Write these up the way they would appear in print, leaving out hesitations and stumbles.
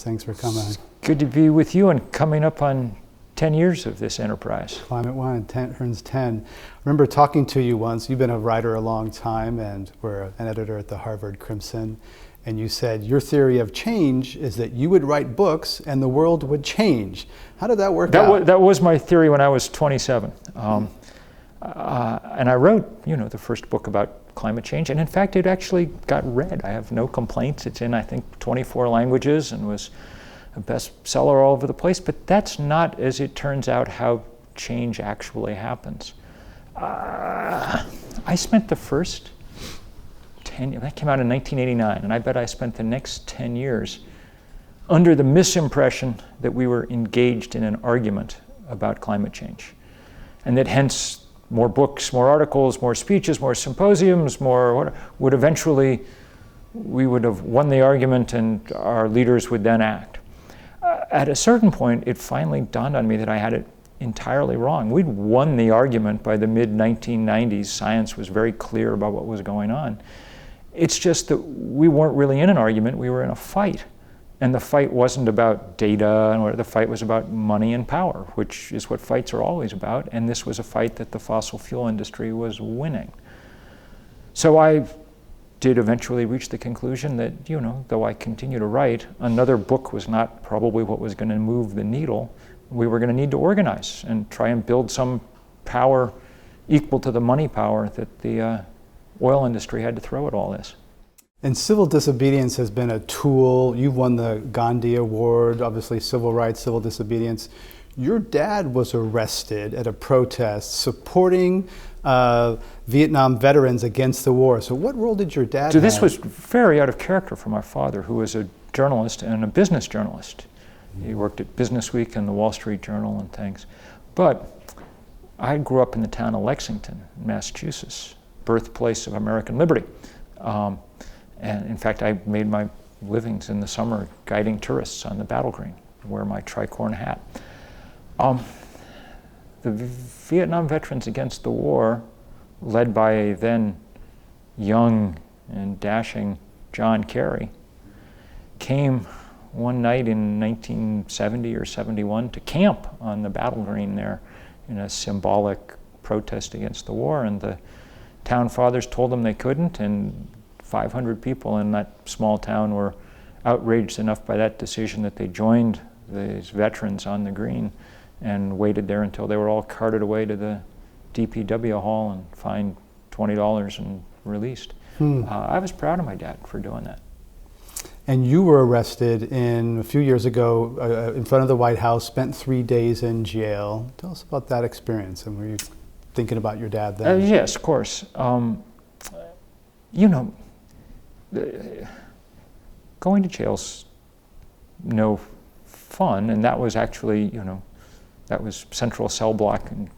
Thanks for coming. It's good to be with you and coming up on 10 years of this enterprise. Climate One turns 10. I remember talking to you once. You've been a writer a long time and were an editor at the Harvard Crimson. And you said your theory of change is that you would write books and the world would change. How did that work out? That was my theory when I was 27. And I wrote, the first book about climate change. And in fact, it actually got read. I have no complaints. It's in, I think, 24 languages and was a bestseller all over the place. But that's not, as it turns out, how change actually happens. I spent the first 10 years, that came out in 1989, and I bet I spent the next 10 years under the misimpression that we were engaged in an argument about climate change. And that hence more books, more articles, more speeches, more symposiums, would eventually, we would have won the argument and our leaders would then act. At a certain point, it finally dawned on me that I had it entirely wrong. We'd won the argument by the mid-1990s. Science was very clear about what was going on. It's just that we weren't really in an argument, we were in a fight. And the fight wasn't about data, and the fight was about money and power, which is what fights are always about. And this was a fight that the fossil fuel industry was winning. So I did eventually reach the conclusion that, though I continue to write, another book was not probably what was going to move the needle. We were going to need to organize and try and build some power equal to the money power that the oil industry had to throw at all this. And civil disobedience has been a tool. You've won the Gandhi Award, obviously civil rights, civil disobedience. Your dad was arrested at a protest supporting Vietnam veterans against the war. So what role did your dad have? So this was very out of character for my father, who was a journalist and a business journalist. He worked at Business Week and the Wall Street Journal and things. But I grew up in the town of Lexington, Massachusetts, birthplace of American liberty. And in fact, I made my livings in the summer guiding tourists on the Battle Green, wear my tricorn hat. The Vietnam Veterans Against the War, led by a then young and dashing John Kerry, came one night in 1970 or 71 to camp on the Battle Green there in a symbolic protest against the war. And the town fathers told them they couldn't, and 500 people in that small town were outraged enough by that decision that they joined these veterans on the green and waited there until they were all carted away to the DPW hall and fined $20 and released. I was proud of my dad for doing that. And you were arrested a few years ago in front of the White House, spent 3 days in jail. Tell us about that experience, and were you thinking about your dad then? Yes, of course. Going to jail's no fun, and that was actually, that was Central Cell Block in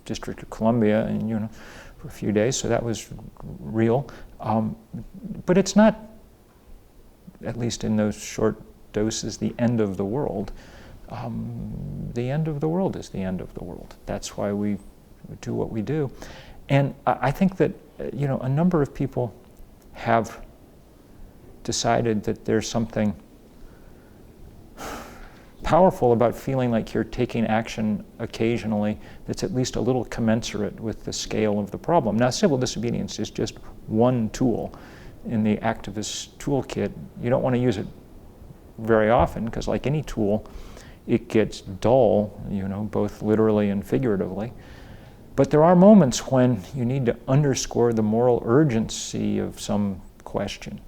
District of Columbia, and for a few days, so that was real. But it's not, at least in those short doses, the end of the world. The end of the world is the end of the world. That's why we do what we do. And I think that, a number of people have decided that there's something powerful about feeling like you're taking action occasionally that's at least a little commensurate with the scale of the problem. Now, civil disobedience is just one tool in the activist toolkit. You don't want to use it very often because, like any tool, it gets dull, both literally and figuratively. But there are moments when you need to underscore the moral urgency of some question.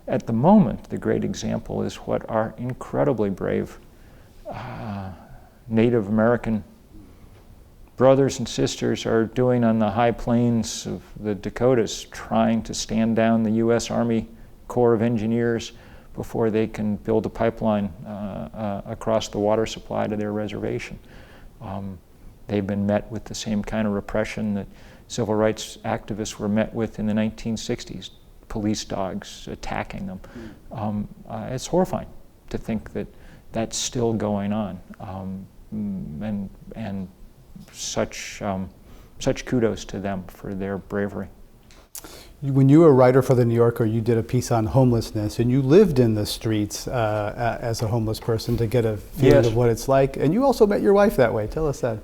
At the moment, the great example is what our incredibly brave Native American brothers and sisters are doing on the high plains of the Dakotas, trying to stand down the U.S. Army Corps of Engineers before they can build a pipeline across the water supply to their reservation. They've been met with the same kind of repression that civil rights activists were met with in the 1960s, police dogs attacking them. It's horrifying to think that that's still going on, and such kudos to them for their bravery. When you were a writer for The New Yorker, you did a piece on homelessness, and you lived in the streets as a homeless person to get a feeling Yes. of what it's like. And you also met your wife that way. Tell us that.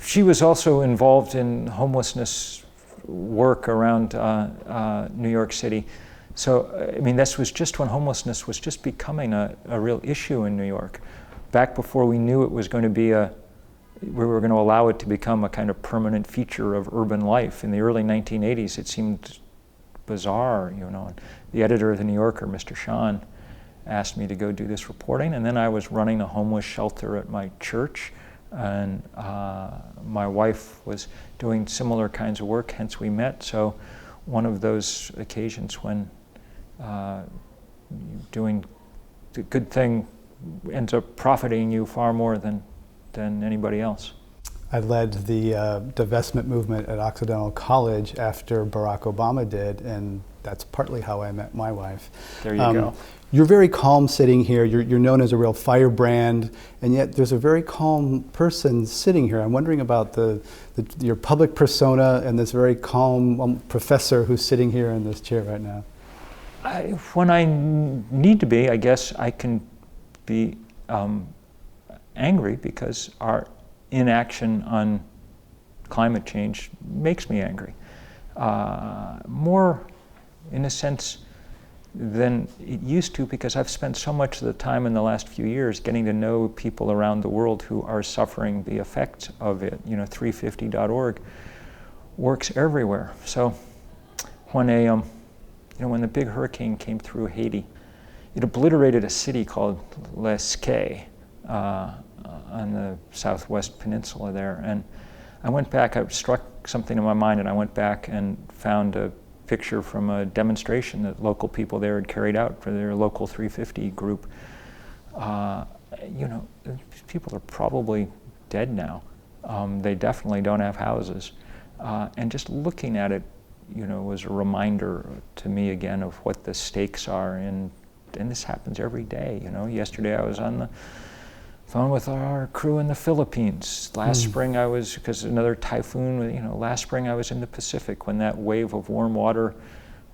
She was also involved in homelessness work around New York City. So, I mean, this was just when homelessness was just becoming a real issue in New York. Back before we knew it was going to be we were going to allow it to become a kind of permanent feature of urban life. In the early 1980s, it seemed bizarre, you know. The editor of The New Yorker, Mr. Sean, asked me to go do this reporting, and then I was running a homeless shelter at my church, and my wife was doing similar kinds of work, hence we met. So one of those occasions when doing the good thing ends up profiting you far more than anybody else. I led the divestment movement at Occidental College after Barack Obama did, and that's partly how I met my wife. There you go. You're very calm sitting here. You're known as a real firebrand, and yet there's a very calm person sitting here. I'm wondering about your public persona and this very calm professor who's sitting here in this chair right now. When I need to be, I guess I can be angry because our inaction on climate change makes me angry. More in a sense than it used to, because I've spent so much of the time in the last few years getting to know people around the world who are suffering the effects of it. You know, 350.org works everywhere. So when when the big hurricane came through Haiti, it obliterated a city called Les Cayes on the southwest peninsula there. And I went back, I struck something in my mind, and I went back and found a picture from a demonstration that local people there had carried out for their local 350 group. People are probably dead now. They definitely don't have houses. And just looking at it, was a reminder to me again of what the stakes are, and this happens every day. Yesterday I was on the phone with our crew in the Philippines. Last spring I was, because another typhoon, last spring I was in the Pacific when that wave of warm water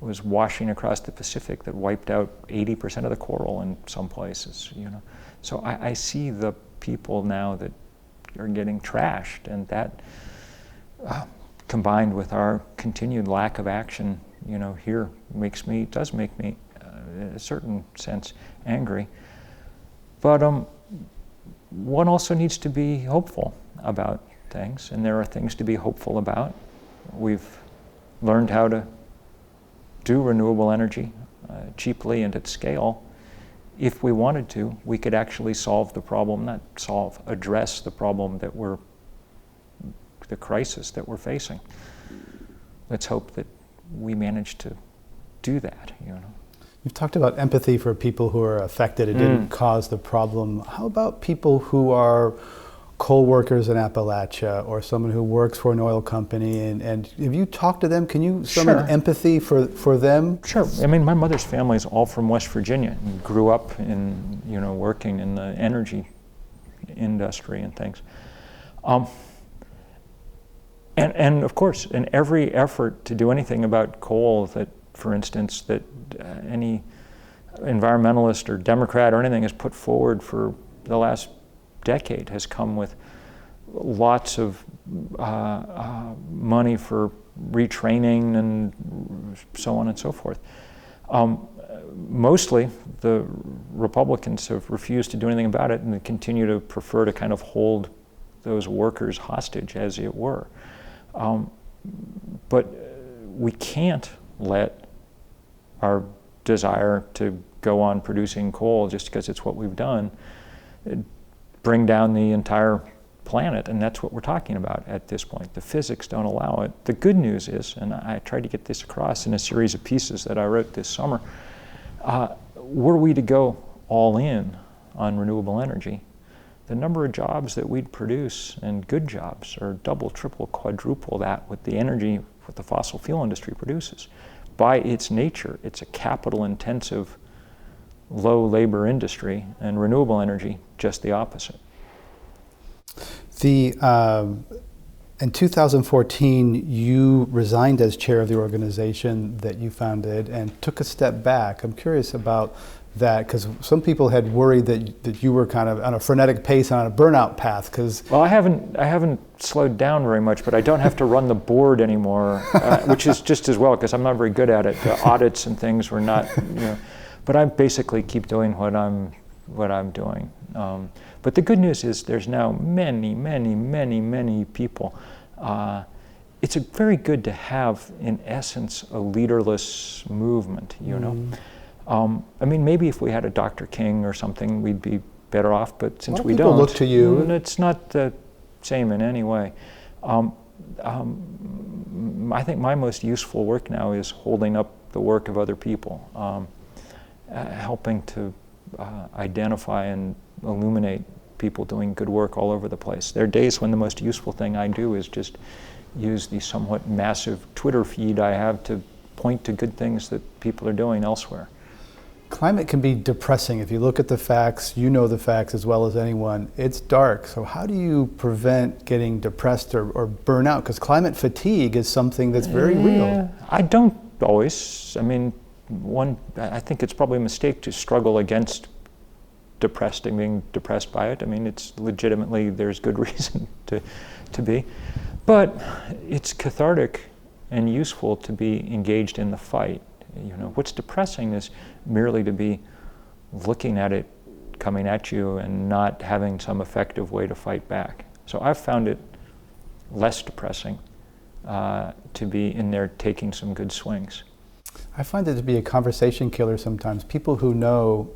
was washing across the Pacific that wiped out 80% of the coral in some places, So I see the people now that are getting trashed, and that combined with our continued lack of action, here does make me, in a certain sense, angry. But one also needs to be hopeful about things, and there are things to be hopeful about. We've learned how to do renewable energy cheaply and at scale. If we wanted to, we could actually address the problem the crisis that we're facing. Let's hope that we manage to do that, You've talked about empathy for people who are affected. It didn't cause the problem. How about people who are coal workers in Appalachia, or someone who works for an oil company? And if you talk to them, can you summon empathy for them? Sure. I mean, my mother's family is all from West Virginia and grew up in, working in the energy industry and things. And of course, in every effort to do anything about coal, that, for instance, that any environmentalist or Democrat or anything has put forward for the last decade has come with lots of money for retraining and so on and so forth. Mostly, the Republicans have refused to do anything about it, and they continue to prefer to kind of hold those workers hostage, as it were. But we can't let our desire to go on producing coal just because it's what we've done bring down the entire planet, and that's what we're talking about at this point. The physics don't allow it. The good news is, and I tried to get this across in a series of pieces that I wrote this summer, were we to go all in on renewable energy, the number of jobs that we'd produce, and good jobs, are double, triple, quadruple that with the energy what the fossil fuel industry produces. By its nature, it's a capital-intensive, low-labor industry, and renewable energy, just the opposite. In 2014, you resigned as chair of the organization that you founded and took a step back. I'm curious about that because some people had worried that you were kind of on a frenetic pace on a burnout path. Well, I haven't slowed down very much, but I don't have to run the board anymore, which is just as well because I'm not very good at it. The audits and things were not, but I basically keep doing what I'm doing. But the good news is there's now many people. It's very good to have, in essence, a leaderless movement, I mean, maybe if we had a Dr. King or something, we'd be better off, but since we don't, look to you. It's not the same in any way. I think my most useful work now is holding up the work of other people, helping to identify and illuminate people doing good work all over the place. There are days when the most useful thing I do is just use the somewhat massive Twitter feed I have to point to good things that people are doing elsewhere. Climate can be depressing. If you look at the facts, you know the facts as well as anyone, it's dark. So how do you prevent getting depressed or burn out? Because climate fatigue is something that's very real. I don't always. I mean, I think it's probably a mistake to struggle against being depressed by it. I mean, it's legitimately, there's good reason to be. But it's cathartic and useful to be engaged in the fight. What's depressing is merely to be looking at it coming at you and not having some effective way to fight back. So I've found it less depressing to be in there taking some good swings. I find it to be a conversation killer sometimes. People who know,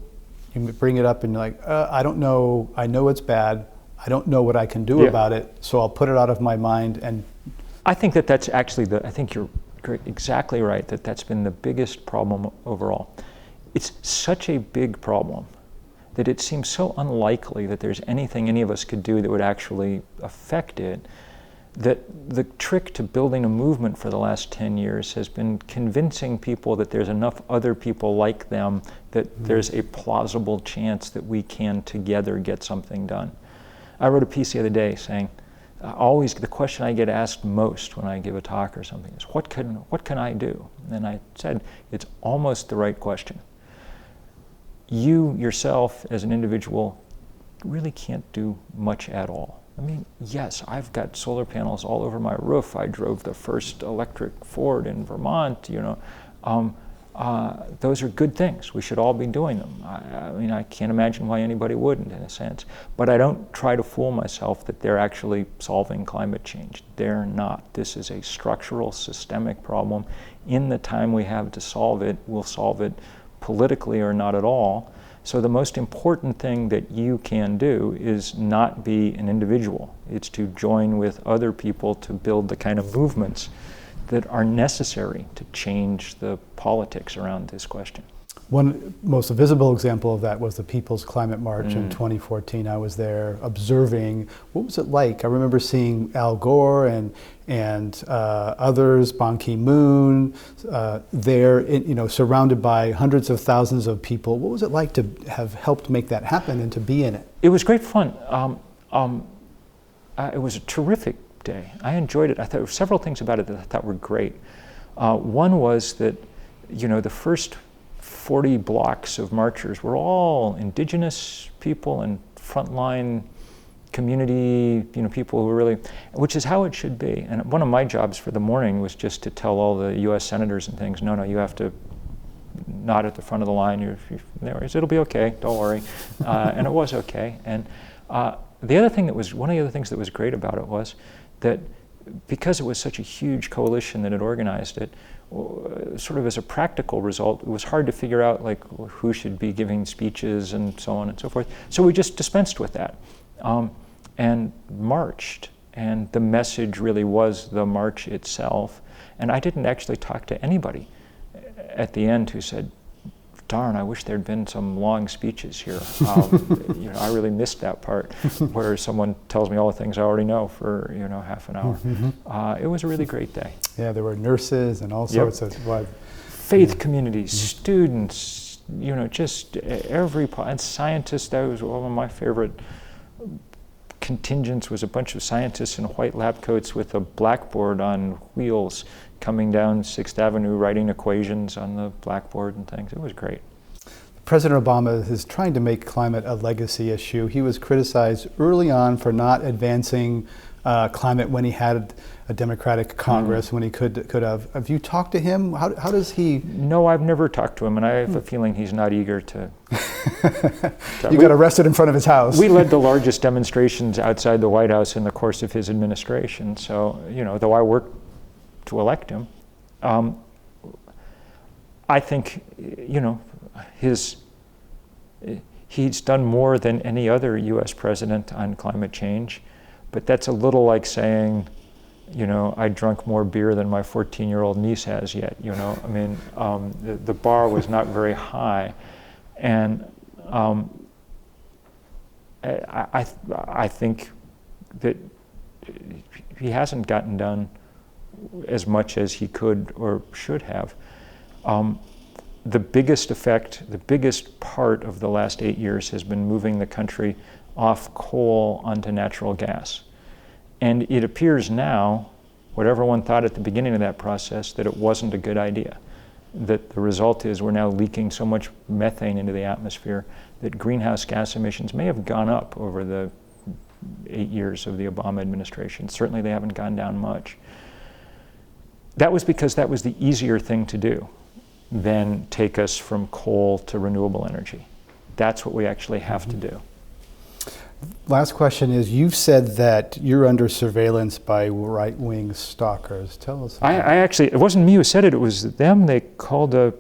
you bring it up and you're like, I don't know, I know it's bad, I don't know what I can do about it, so I'll put it out of my mind. And I think that's actually I think you're exactly right, that's been the biggest problem overall. It's such a big problem that it seems so unlikely that there's anything any of us could do that would actually affect it, that the trick to building a movement for the last 10 years has been convincing people that there's enough other people like them that there's a plausible chance that we can together get something done. I wrote a piece the other day saying, always the question I get asked most when I give a talk or something is, what can I do? And I said, it's almost the right question. You yourself as an individual really can't do much at all. I mean, yes, I've got solar panels all over my roof. I drove the first electric Ford in Vermont, those are good things. We should all be doing them. I mean, I can't imagine why anybody wouldn't, in a sense. But I don't try to fool myself that they're actually solving climate change. They're not. This is a structural, systemic problem. In the time we have to solve it, we'll solve it politically or not at all. So the most important thing that you can do is not be an individual. It's to join with other people to build the kind of movements that are necessary to change the politics around this question. One most visible example of that was the People's Climate March in 2014. I was there observing. What was it like? I remember seeing Al Gore and others, Ban Ki-moon, there, surrounded by hundreds of thousands of people. What was it like to have helped make that happen and to be in it? It was great fun. It was a terrific day. I enjoyed it. I thought there were several things about it that I thought were great. One was that, the first 40 blocks of marchers were all indigenous people and frontline community, people who were really, which is how it should be. And one of my jobs for the morning was just to tell all the U.S. senators and things, no, you have to not at the front of the line. It'll be okay, don't worry. And it was okay. And one of the other things that was great about it was that because it was such a huge coalition that had organized it, sort of as a practical result, it was hard to figure out who should be giving speeches and so on and so forth. So we just dispensed with that and marched. And the message really was the march itself. And I didn't actually talk to anybody at the end who said, darn, I wish there'd been some long speeches here. I really missed that part where someone tells me all the things I already know for, half an hour. It was a really great day. Yeah, there were nurses and all sorts of faith communities, students, just and scientists. That was one of my favorite contingents was a bunch of scientists in white lab coats with a blackboard on wheels coming down 6th Avenue writing equations on the blackboard and things. It was great. President Obama is trying to make climate a legacy issue. He was criticized early on for not advancing climate when he had a Democratic Congress, when he could have. Have you talked to him? How does he? No, I've never talked to him, and I have a feeling he's not eager to. You got arrested in front of his house. We led the largest demonstrations outside the White House in the course of his administration. So, though I worked to elect him, I think, he's done more than any other U.S. president on climate change. But that's a little like saying, I drunk more beer than my 14-year-old niece has yet. The bar was not very high, and I think that he hasn't gotten done as much as he could or should have. The biggest effect, the biggest part of the last 8 years has been moving the country off coal onto natural gas. And it appears now, what everyone thought at the beginning of that process, that it wasn't a good idea. That the result is we're now leaking so much methane into the atmosphere that greenhouse gas emissions may have gone up over the 8 years of the Obama administration. Certainly they haven't gone down much. That was because that was the easier thing to do than take us from coal to renewable energy. That's what we actually have to do. Last question is, you've said that you're under surveillance by right-wing stalkers. Tell us. I actually, it wasn't me who said it, it was them. They called a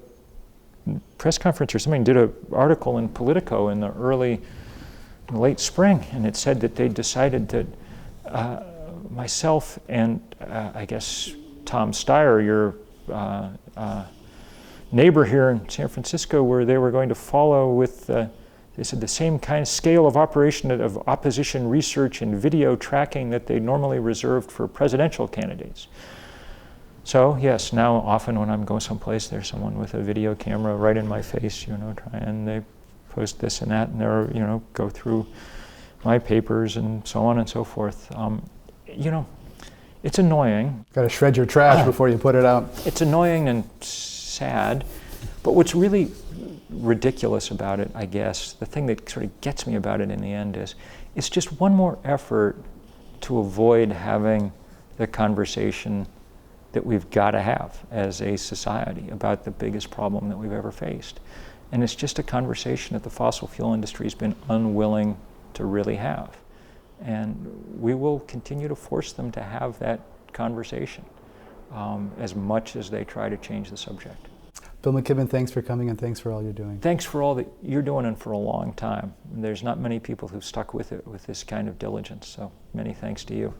press conference or something, did an article in Politico in the late spring, and it said that they decided that myself and I guess Tom Steyer, your neighbor here in San Francisco, where they were going to follow with they said the same kind of scale of operation of opposition research and video tracking that they normally reserved for presidential candidates. So yes, now often when I'm going someplace, there's someone with a video camera right in my face, and they post this and that, and they're, go through my papers and so on and so forth. It's annoying. Got to shred your trash before you put it out. It's annoying and sad, but what's really ridiculous about it, I guess, the thing that sort of gets me about it in the end is, it's just one more effort to avoid having the conversation that we've got to have as a society about the biggest problem that we've ever faced. And it's just a conversation that the fossil fuel industry has been unwilling to really have. And we will continue to force them to have that conversation as much as they try to change the subject. Bill McKibben, thanks for coming and thanks for all you're doing. Thanks for all that you're doing and for a long time. There's not many people who've stuck with it with this kind of diligence, so many thanks to you.